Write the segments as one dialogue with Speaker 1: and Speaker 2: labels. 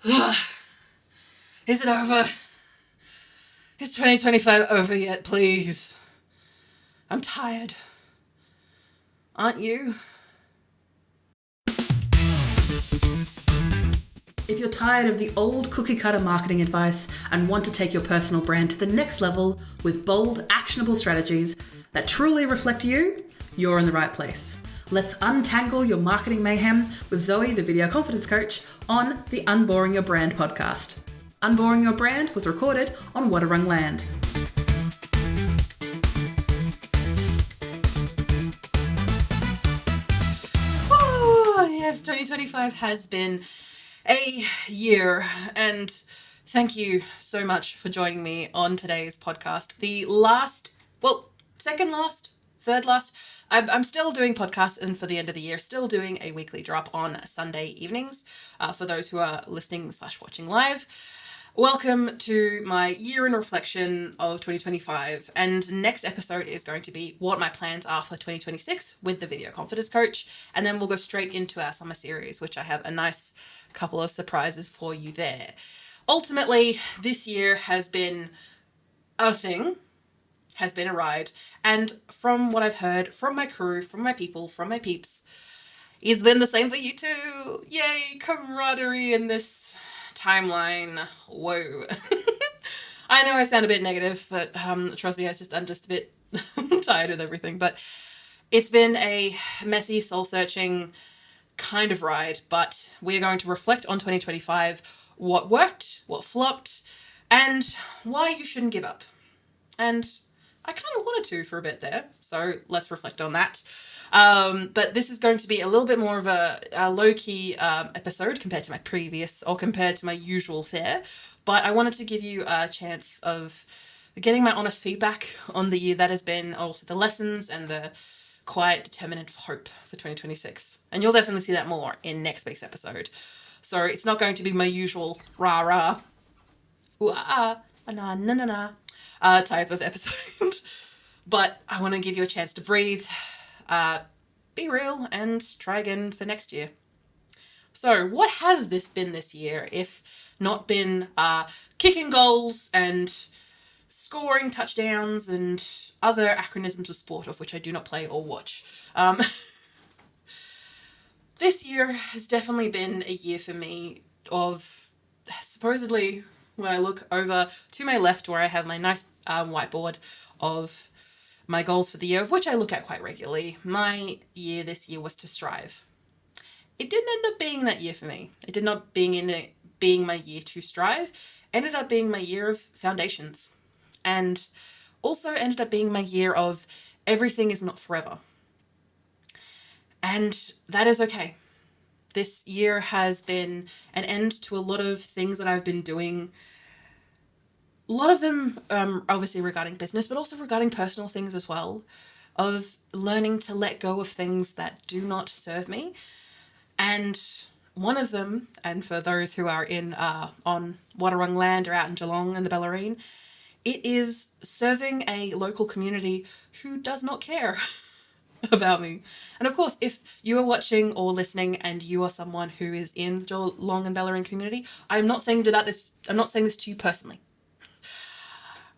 Speaker 1: Is it over? Is 2025 over yet, please? I'm tired. Aren't you? If you're tired of the old cookie-cutter marketing advice and want to take your personal brand to the next level with bold, actionable strategies that truly reflect you, you're in the right place. Let's untangle your marketing mayhem with Zoe, the video confidence coach, on the Unboring Your Brand podcast. Unboring Your Brand was recorded on Wadawurrung land. Oh, yes, 2025 has been a year, and thank you so much for joining me on today's podcast. The last, second last, third last. I'm still doing podcasts, and for the end of the year, still doing a weekly drop on Sunday evenings for those who are listening / watching live. Welcome to my year in reflection of 2025, and next episode is going to be what my plans are for 2026 with the video confidence coach, and then we'll go straight into our summer series, which I have a nice couple of surprises for you there. Ultimately, this year has been a thing, has been a ride, and from what I've heard from my crew, from my people, from my peeps, it's been the same for you too. Yay, camaraderie in this timeline. Whoa. I know I sound a bit negative, but trust me, I'm just a bit tired with everything. But it's been a messy, soul-searching kind of ride, but we're going to reflect on 2025, what worked, what flopped, and why you shouldn't give up. And I kind of wanted to for a bit there, so let's reflect on that. But this is going to be a little bit more of a low-key episode compared to my usual fare. But I wanted to give you a chance of getting my honest feedback on the year that has been, also the lessons and the quiet determinant hope for 2026. And you'll definitely see that more in next week's episode. So it's not going to be my usual rah-rah, ooh-ah, na-na-na-na type of episode. But I want to give you a chance to breathe, be real, and try again for next year. So what has this been this year, if not been kicking goals and scoring touchdowns and other acronyms of sport of which I do not play or watch? This year has definitely been a year for me of, supposedly, when I look over to my left where I have my nice whiteboard of my goals for the year, of which I look at quite regularly, my year this year was to strive. It didn't end up being that year for me. It did not being my year to strive. It ended up being my year of foundations. And also ended up being my year of everything is not forever. And that is okay. This year has been an end to a lot of things that I've been doing. A lot of them obviously regarding business, but also regarding personal things as well, of learning to let go of things that do not serve me. And one of them, and for those who are on Wadawurrung land or out in Geelong and the Bellarine, it is serving a local community who does not care about me. And of course, if you are watching or listening and you are someone who is in the Geelong and Bellarine community, I'm not saying this to you personally.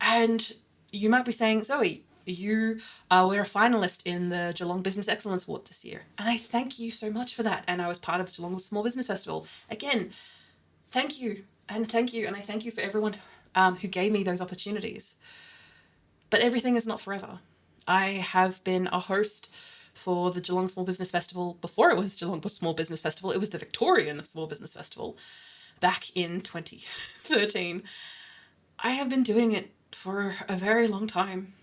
Speaker 1: And you might be saying, Zoe, you were a finalist in the Geelong Business Excellence Award this year. And I thank you so much for that. And I was part of the Geelong Small Business Festival. Again, thank you. And thank you. And I thank you for everyone who gave me those opportunities. But everything is not forever. I have been a host for the Geelong Small Business Festival. Before it was Geelong Small Business Festival, it was the Victorian Small Business Festival back in 2013. I have been doing it for a very long time.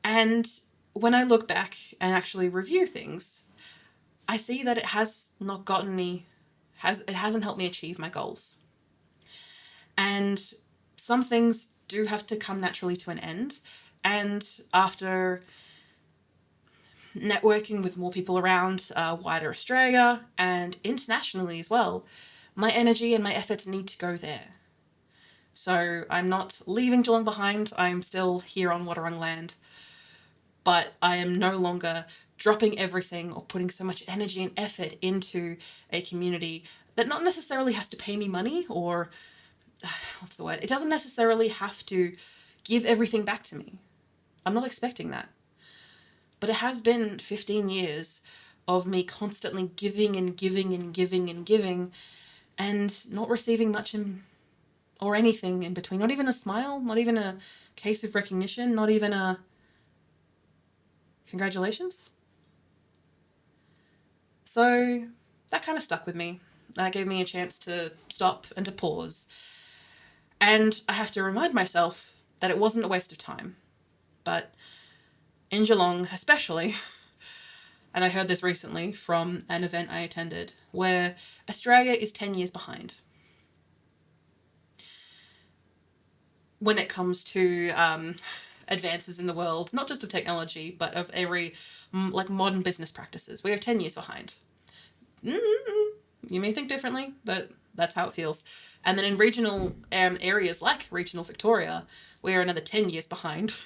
Speaker 1: And when I look back and actually review things, I see that it has not gotten me, it hasn't helped me achieve my goals. And some things do have to come naturally to an end. And after networking with more people around wider Australia and internationally as well, my energy and my efforts need to go there. So I'm not leaving Geelong behind. I'm still here on Wadawurrung land. But I am no longer dropping everything or putting so much energy and effort into a community that not necessarily has to pay me money or, what's the word? It doesn't necessarily have to give everything back to me. I'm not expecting that. But it has been 15 years of me constantly giving and giving and giving and giving and not receiving much or anything in between. Not even a smile, not even a case of recognition, not even a congratulations. So that kind of stuck with me. That gave me a chance to stop and to pause. And I have to remind myself that it wasn't a waste of time. But in Geelong especially, and I heard this recently from an event I attended, where Australia is 10 years behind when it comes to advances in the world, not just of technology, but of every, modern business practices. We are 10 years behind. You may think differently, but that's how it feels. And then in regional areas like regional Victoria, we are another 10 years behind.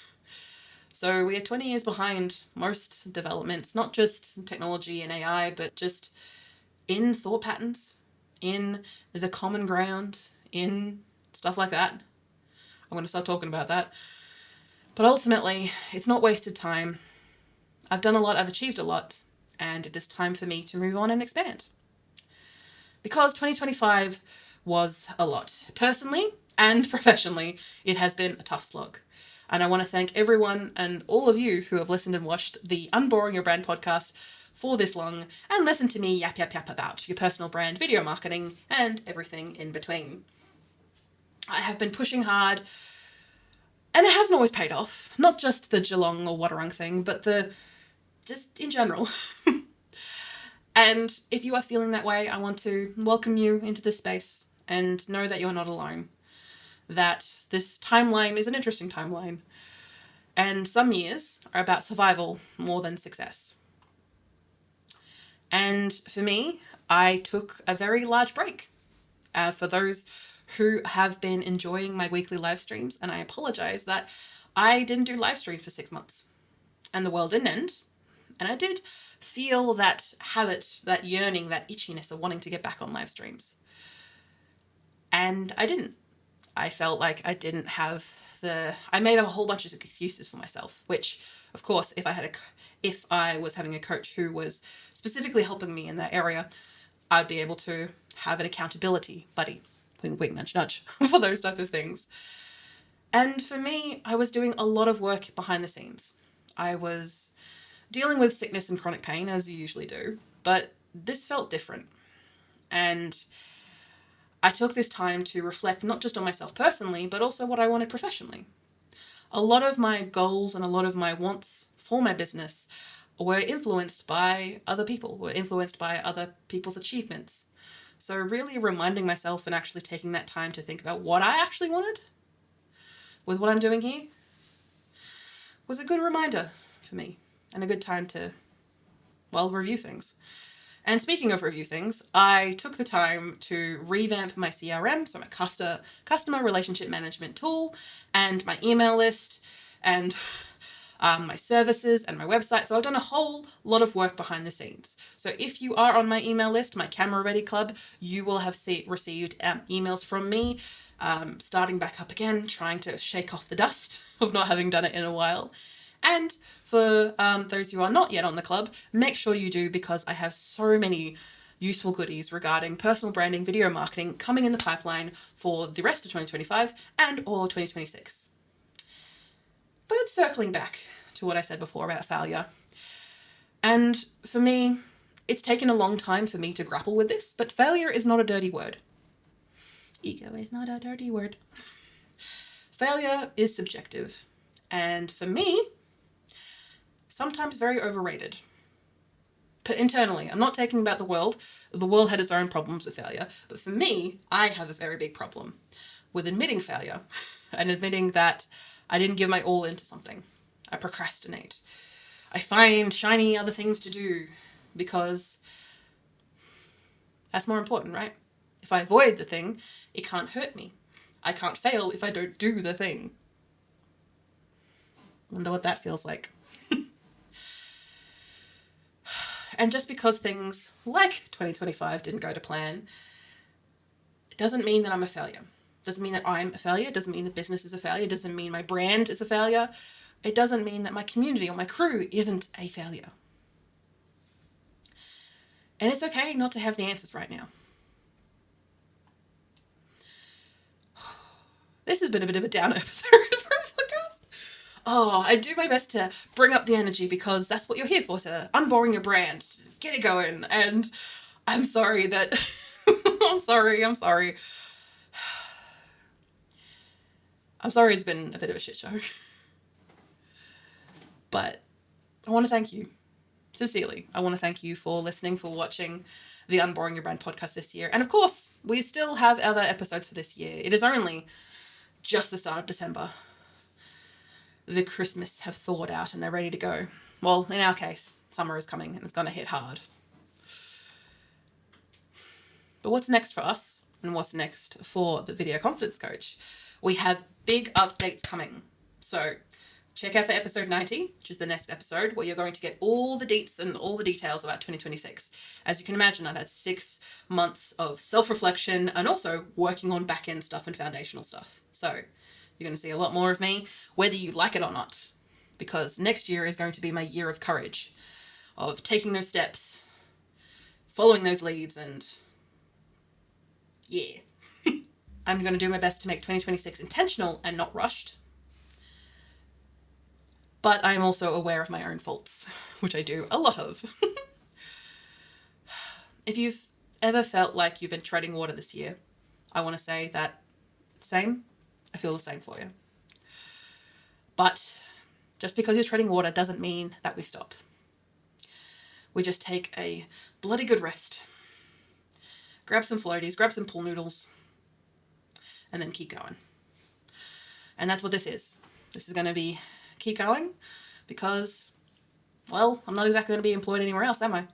Speaker 1: So we are 20 years behind most developments, not just technology and AI, but just in thought patterns, in the common ground, in stuff like that. I'm going to stop talking about that. But ultimately, it's not wasted time. I've done a lot, I've achieved a lot, and it is time for me to move on and expand. Because 2025 was a lot. Personally and professionally, it has been a tough slog. And I want to thank everyone and all of you who have listened and watched the Unboring Your Brand podcast for this long and listened to me yap about your personal brand, video marketing, and everything in between. I have been pushing hard, and it hasn't always paid off. Not just the Geelong or Wadawurrung thing, but just in general. And if you are feeling that way, I want to welcome you into this space and know that you're not alone. That this timeline is an interesting timeline. And some years are about survival more than success. And for me, I took a very large break. For those who have been enjoying my weekly live streams, and I apologize that I didn't do live streams for 6 months. And the world didn't end. And I did feel that habit, that yearning, that itchiness of wanting to get back on live streams. And I didn't. I felt like I didn't have I made up a whole bunch of excuses for myself, which, of course, if I was having a coach who was specifically helping me in that area, I'd be able to have an accountability buddy, wink, wink, nudge, nudge, for those type of things. And for me, I was doing a lot of work behind the scenes. I was dealing with sickness and chronic pain, as you usually do, but this felt different. And I took this time to reflect not just on myself personally, but also what I wanted professionally. A lot of my goals and a lot of my wants for my business were influenced by other people, were influenced by other people's achievements. So really reminding myself and actually taking that time to think about what I actually wanted with what I'm doing here was a good reminder for me and a good time to, review things. And speaking of review things, I took the time to revamp my CRM, so my customer relationship management tool, and my email list, and my services and my website. So I've done a whole lot of work behind the scenes. So if you are on my email list, my Camera Ready Club, you will have received emails from me, starting back up again, trying to shake off the dust of not having done it in a while. And for those who are not yet on the club, make sure you do, because I have so many useful goodies regarding personal branding, video marketing coming in the pipeline for the rest of 2025 and all of 2026. But circling back to what I said before about failure. And for me, it's taken a long time for me to grapple with this, but failure is not a dirty word. Ego is not a dirty word. Failure is subjective. And for me, sometimes very overrated. But internally, I'm not talking about the world. The world had its own problems with failure. But for me, I have a very big problem with admitting failure and admitting that I didn't give my all into something. I procrastinate. I find shiny other things to do because that's more important, right? If I avoid the thing, it can't hurt me. I can't fail if I don't do the thing. Wonder what that feels like. And just because things like 2025 didn't go to plan, it doesn't mean that I'm a failure. It doesn't mean that I'm a failure. It doesn't mean the business is a failure. It doesn't mean my brand is a failure. It doesn't mean that my community or my crew isn't a failure. And it's okay not to have the answers right now. This has been a bit of a down episode for a podcast. Oh, I do my best to bring up the energy because that's what you're here for, to unboring your brand, to get it going. And I'm sorry that... I'm sorry. I'm sorry it's been a bit of a shit show. But I want to thank you. Sincerely, I want to thank you for listening, for watching the Unboring Your Brand podcast this year. And of course, we still have other episodes for this year. It is only just the start of December. The Christmas have thawed out and they're ready to go. Well, in our case, summer is coming and it's going to hit hard. But what's next for us and what's next for the Video Confidence Coach? We have big updates coming. So check out for episode 90, which is the next episode, where you're going to get all the deets and all the details about 2026. As you can imagine, I've had 6 months of self-reflection and also working on back-end stuff and foundational stuff. So you're going to see a lot more of me, whether you like it or not, because next year is going to be my year of courage, of taking those steps, following those leads, and yeah. I'm going to do my best to make 2026 intentional and not rushed. But I'm also aware of my own faults, which I do a lot of. If you've ever felt like you've been treading water this year, I want to say that I feel the same for you. But just because you're treading water doesn't mean that we stop. We just take a bloody good rest. Grab some floaties, grab some pool noodles, and then keep going. And that's what this is. This is going to be keep going because, well, I'm not exactly going to be employed anywhere else, am I?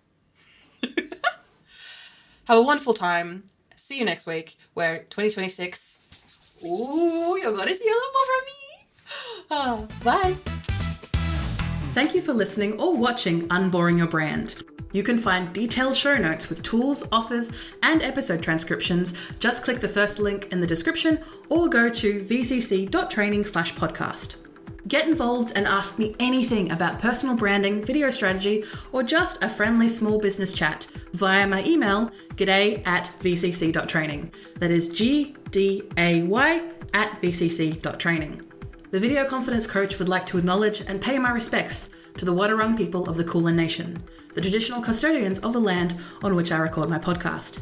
Speaker 1: Have a wonderful time. See you next week, where 2026, ooh, you're going to see a lot more from me. Bye. Thank you for listening or watching Unboring Your Brand. You can find detailed show notes with tools, offers, and episode transcriptions. Just click the first link in the description or go to vcc.training/podcast. Get involved and ask me anything about personal branding, video strategy, or just a friendly small business chat via my email, g'day@vcc.training. That is gday@vcc.training. The Video Confidence Coach would like to acknowledge and pay my respects to the Wadawurrung people of the Kulin Nation, the traditional custodians of the land on which I record my podcast.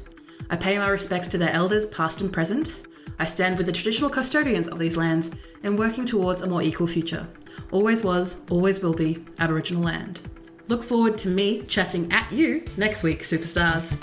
Speaker 1: I pay my respects to their elders past and present. I stand with the traditional custodians of these lands in working towards a more equal future. Always was, always will be Aboriginal land. Look forward to me chatting at you next week, superstars.